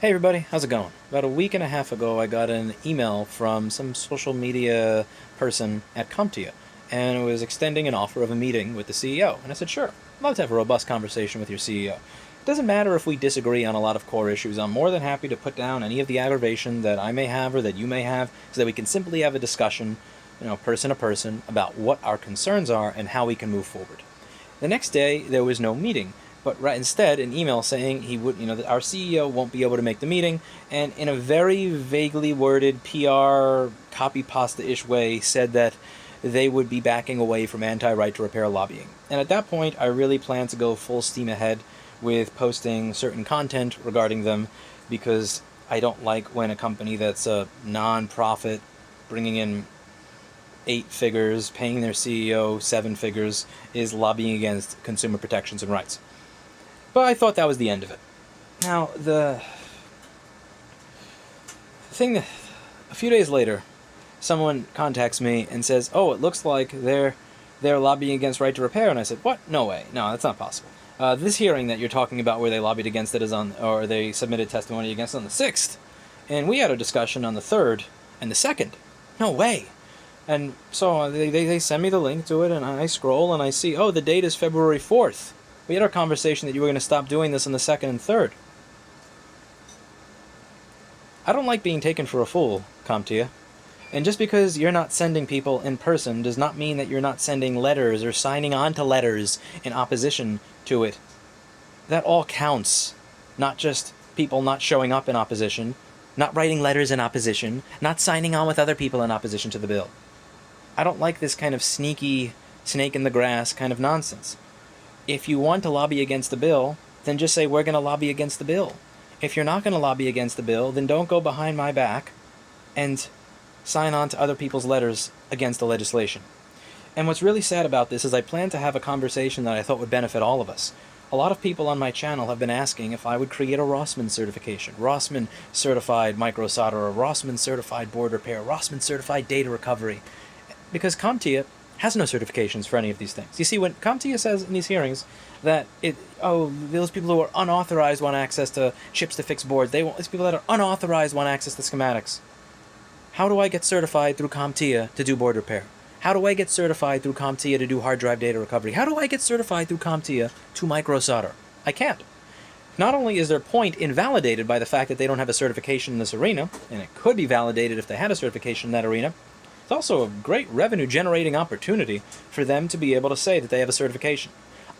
Hey everybody, how's it going? About a week and a half ago, I got an email from some social media person at CompTIA, and it was extending an offer of a meeting with the CEO. And I said, sure, I'd love to have a robust conversation with your CEO. It doesn't matter if we disagree on a lot of core issues. I'm more than happy to put down any of the aggravation that I may have or that you may have so that we can simply have a discussion, person to person, about what our concerns are and how we can move forward. The next day, there was no meeting, but instead an email saying he would, that our CEO won't be able to make the meeting, and in a very vaguely worded PR copy pasta-ish way said that they would be backing away from anti-right to repair lobbying. And at that point, I really plan to go full steam ahead with posting certain content regarding them, because I don't like when a company that's a non-profit bringing in 8 figures, paying their CEO 7 figures, is lobbying against consumer protections and rights. But I thought that was the end of it. Now, the thing that, a few days later, someone contacts me and says, oh, it looks like they're lobbying against right to repair. And I said, what? No way. No, that's not possible. This hearing that you're talking about where they lobbied against it is on, or they submitted testimony against it on the 6th. And we had a discussion on the 3rd and the 2nd. No way. And so they send me the link to it, and I scroll and I see, oh, the date is February 4th. We had our conversation that you were going to stop doing this on the 2nd and 3rd. I don't like being taken for a fool, CompTIA. And just because you're not sending people in person does not mean that you're not sending letters or signing on to letters in opposition to it. That all counts. Not just people not showing up in opposition, not writing letters in opposition, not signing on with other people in opposition to the bill. I don't like this kind of sneaky, snake in the grass kind of nonsense. If you want to lobby against the bill, then just say we're going to lobby against the bill. If you're not going to lobby against the bill, then don't go behind my back and sign on to other people's letters against the legislation. And what's really sad about this is I plan to have a conversation that I thought would benefit all of us. A lot of people on my channel have been asking if I would create a Rossmann certification. Rossmann certified micro solderer, Rossmann certified board repair, Rossmann certified data recovery. Because CompTIA has no certifications for any of these things. You see, when CompTIA says in these hearings that those people who are unauthorized want access to chips to fix boards, it's people that are unauthorized want access to schematics. How do I get certified through CompTIA to do board repair? How do I get certified through CompTIA to do hard drive data recovery? How do I get certified through CompTIA to micro solder? I can't. Not only is their point invalidated by the fact that they don't have a certification in this arena, and it could be validated if they had a certification in that arena, it's also a great revenue-generating opportunity for them to be able to say that they have a certification.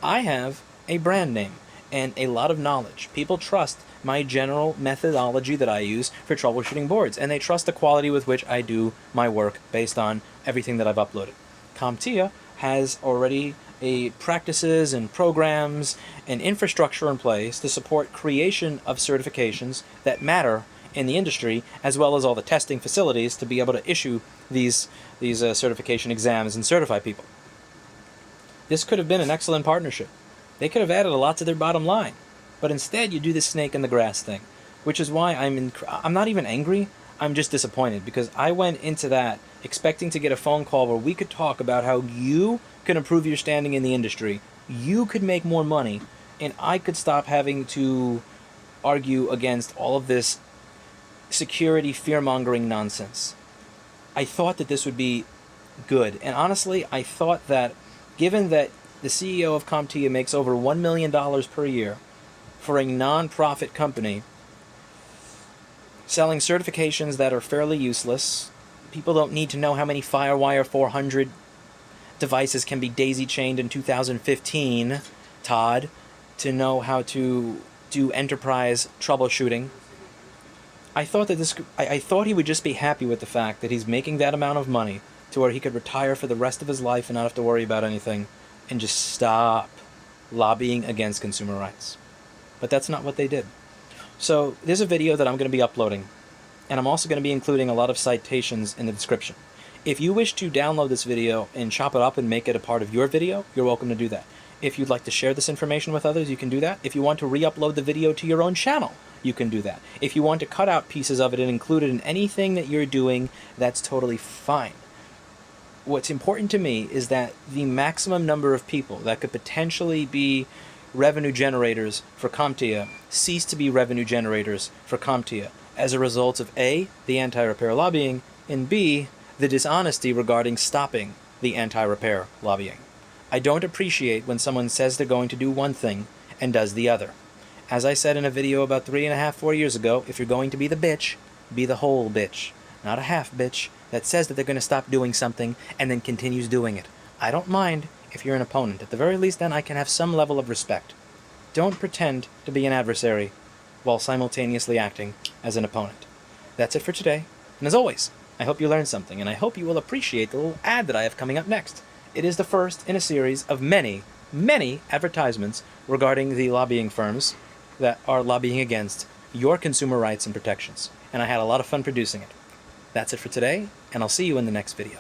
I have a brand name and a lot of knowledge. People trust my general methodology that I use for troubleshooting boards, and they trust the quality with which I do my work based on everything that I've uploaded. CompTIA has already practices and programs and infrastructure in place to support creation of certifications that matter in the industry, as well as all the testing facilities to be able to issue these certification exams and certify people. This could have been an excellent partnership. They could have added a lot to their bottom line, but instead you do this snake in the grass thing, which is why I'm not even angry. I'm just disappointed, because I went into that expecting to get a phone call where we could talk about how you can improve your standing in the industry, you could make more money, and I could stop having to argue against all of this security fear-mongering nonsense. I thought that this would be good, and honestly, I thought that given that the CEO of CompTIA makes over $1 million per year for a non-profit company selling certifications that are fairly useless, people don't need to know how many FireWire 400 devices can be daisy-chained in 2015, Todd, to know how to do enterprise troubleshooting. I thought that I thought he would just be happy with the fact that he's making that amount of money to where he could retire for the rest of his life and not have to worry about anything and just stop lobbying against consumer rights. But that's not what they did. So there's a video that I'm going to be uploading, and I'm also going to be including a lot of citations in the description. If you wish to download this video and chop it up and make it a part of your video, you're welcome to do that. If you'd like to share this information with others, you can do that. If you want to re-upload the video to your own channel, you can do that. If you want to cut out pieces of it and include it in anything that you're doing, that's totally fine. What's important to me is that the maximum number of people that could potentially be revenue generators for CompTIA cease to be revenue generators for CompTIA as a result of A, the anti-repair lobbying, and B, the dishonesty regarding stopping the anti-repair lobbying. I don't appreciate when someone says they're going to do one thing and does the other. As I said in a video about 3.5–4 years ago, if you're going to be the bitch, be the whole bitch, not a half bitch that says that they're going to stop doing something and then continues doing it. I don't mind if you're an opponent. At the very least, then I can have some level of respect. Don't pretend to be an adversary while simultaneously acting as an opponent. That's it for today, and as always, I hope you learned something, and I hope you will appreciate the little ad that I have coming up next. It is the first in a series of many, many advertisements regarding the lobbying firms that are lobbying against your consumer rights and protections, and I had a lot of fun producing it. That's it for today, and I'll see you in the next video.